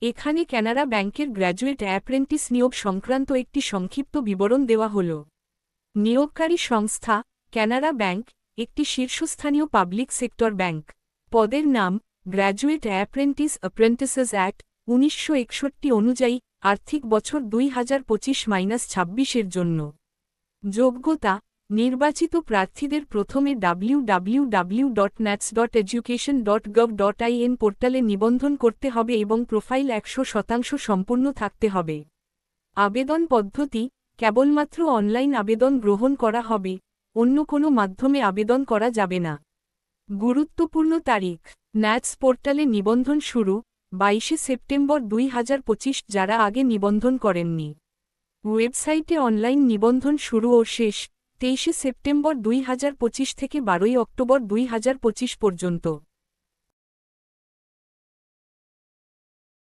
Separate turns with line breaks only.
এখানে কানাড়া ব্যাংকের graduate apprentice নিয়োগ সংক্রান্ত একটি সংক্ষিপ্ত বিবরণ দেওয়া হল। নিয়োগকারী সংস্থা কানাড়া ব্যাংক, একটি শীর্ষস্থানীয় পাবলিক সেক্টর ব্যাংক। পদের নাম গ্র্যাজুয়েট অ্যাপ্রেন্টিসেস অ্যাক্ট ১৯৬১ অনুযায়ী আর্থিক বছর ২০২৫-২৬ জন্য। যোগ্যতা নির্বাচিত প্রার্থীদের প্রথমে www.nats.education.gov.in পোর্টালে নিবন্ধন করতে হবে এবং প্রোফাইল ১০০% সম্পূর্ণ থাকতে হবে। আবেদন পদ্ধতি কেবলমাত্র অনলাইন আবেদন গ্রহণ করা হবে, অন্য কোনো মাধ্যমে আবেদন করা যাবে না। গুরুত্বপূর্ণ তারিখ ন্যাটস পোর্টালে নিবন্ধন শুরু ২২ সেপ্টেম্বর ২০২৫। যারা আগে নিবন্ধন করেননি, ওয়েবসাইটে অনলাইন নিবন্ধন শুরু ও শেষ ২৩ সেপ্টেম্বর ২০২৫ থেকে ১২ অক্টোবর ২০২৫ পর্যন্ত।